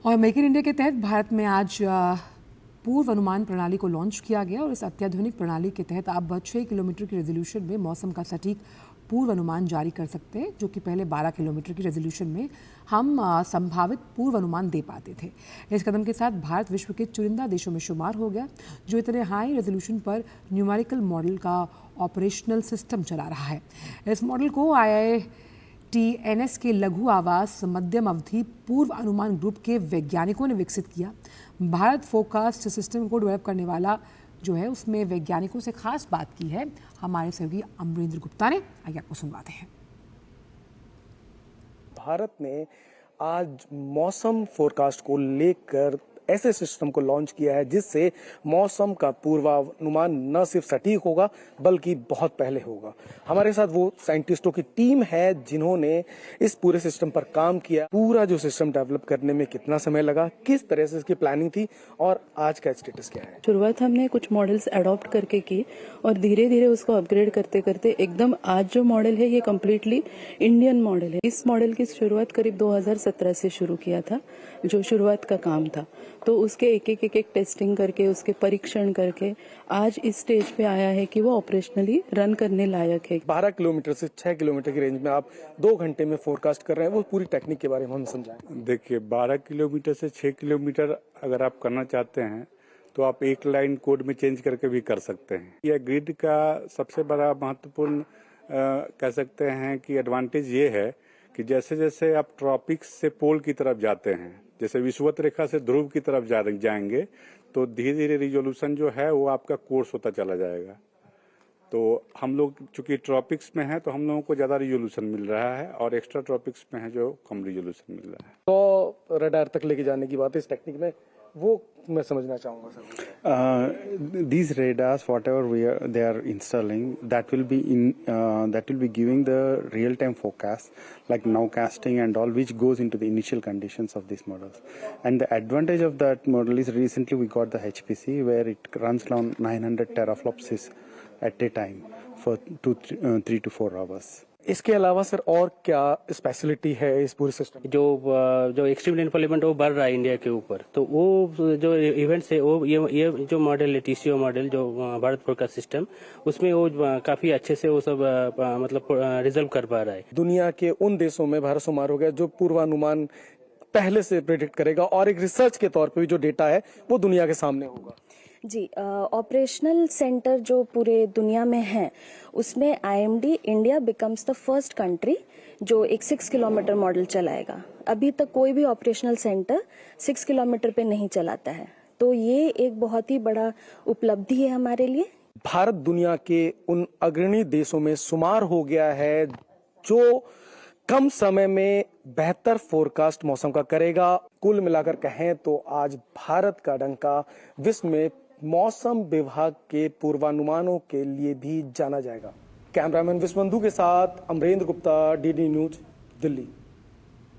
और make in India के तहत भारत में आज पूर्व अनुमान प्रणाली को लॉन्च किया गया और इस अत्याधुनिक प्रणाली के तहत आप 6 किलोमीटर की रेजोल्यूशन में मौसम का सटीक पूर्व अनुमान जारी कर सकते हैं, जो कि पहले 12 किलोमीटर की रेजोल्यूशन में हम संभावित पूर्व अनुमान दे पाते थे। इस कदम के साथ भारत विश्व के चुनिंदा देशों में शुमार हो गया जो इतने हाई रेजोल्यूशन पर न्यूमेरिकल मॉडल का ऑपरेशनल सिस्टम चला रहा है। इस मॉडल को IITNS के लघु आवास मध्यम अवधि पूर्व अनुमान ग्रुप के वैज्ञानिकों ने विकसित किया। भारत फोरकास्ट सिस्टम को डेवलप करने वाला जो है उसमें वैज्ञानिकों से खास बात की है हमारे सहयोगी अमरेंद्र गुप्ता ने। आइए आपको सुनवाते हैं। भारत ने आज मौसम फोरकास्ट को लेकर ऐसे सिस्टम को लॉन्च किया है जिससे मौसम का पूर्वानुमान न सिर्फ सटीक होगा बल्कि बहुत पहले होगा। हमारे साथ वो साइंटिस्टों की टीम है जिन्होंने इस पूरे सिस्टम पर काम किया। पूरा जो सिस्टम डेवलप करने में कितना समय लगा, किस तरह से इसकी प्लानिंग थी और आज का स्टेटस क्या है? शुरुआत हमने कुछ मॉडल्स अडॉप्ट करके की और धीरे धीरे उसको अपग्रेड करते करते एकदम आज जो मॉडल है ये कम्प्लीटली इंडियन मॉडल है। इस मॉडल की शुरुआत करीब 2017 से शुरू किया था, जो शुरुआत का काम था। तो उसके एक टेस्टिंग करके उसके परीक्षण करके आज इस स्टेज पे आया है कि वो ऑपरेशनली रन करने लायक है। 12 किलोमीटर से 6 किलोमीटर की रेंज में आप 2 घंटे में फोरकास्ट कर रहे हैं, वो पूरी टेक्निक के बारे में हम समझाएं। देखिए, 12 किलोमीटर से 6 किलोमीटर अगर आप करना चाहते हैं तो आप एक लाइन कोड में चेंज करके भी कर सकते हैं। यह ग्रिड का सबसे बड़ा महत्वपूर्ण कह सकते हैं कि एडवांटेज ये है कि जैसे जैसे आप ट्रॉपिक्स से पोल की तरफ जाते हैं, जैसे विषुवत रेखा से ध्रुव की तरफ जाएंगे तो धीरे धीरे रिजोल्यूशन जो है वो आपका कोर्स होता चला जाएगा। तो हम लोग चूंकि ट्रॉपिक्स में है तो हम लोगों को ज्यादा रिजोल्यूशन मिल रहा है और एक्स्ट्रा ट्रॉपिक्स में है जो कम रिजोल्यूशन मिल रहा है। तो रडार तक लेके जाने की बात है इस टेक्निक में, वो मैं समझना चाहूंगा sir. These radars, whatever they are installing, that will be giving the real-time forecast, like nowcasting and all, which goes into the initial conditions of these models. And the advantage of that model is recently we got the HPC, where it runs around 900 teraflops at a time for 3 to 4 hours. इसके अलावा sir और क्या speciality है इस पूरे system? जो extreme rainfall event वो बढ़ रहा है इंडिया के ऊपर, तो वो जो इवेंट्स है वो ये जो मॉडल है TCO मॉडल जो भारत फोरकास्ट सिस्टम, उसमें वो काफी अच्छे से वो सब मतलब रिजल्व कर पा रहा है। दुनिया के उन देशों में भारत शुमार हो गया जो पूर्वानुमान पहले से प्रेडिक्ट करेगा और एक रिसर्च के तौर पर भी जो डेटा है वो दुनिया के सामने होगा। जी, ऑपरेशनल सेंटर जो पूरे दुनिया में है उसमें IMD India becomes the first country जो एक 6 किलोमीटर मॉडल चलाएगा। अभी तक कोई भी ऑपरेशनल सेंटर 6 किलोमीटर पे नहीं चलाता है, तो ये एक बहुत ही बड़ा उपलब्धि है हमारे लिए। भारत दुनिया के उन अग्रणी देशों में शुमार हो गया है जो कम समय में बेहतर फोरकास्ट मौसम का करेगा। कुल मिलाकर कहें तो आज भारत का डंका विश्व में मौसम विभाग के पूर्वानुमानों के लिए भी जाना जाएगा। कैमरामैन विश्वबंधु के साथ अमरेंद्र गुप्ता, DD न्यूज, दिल्ली।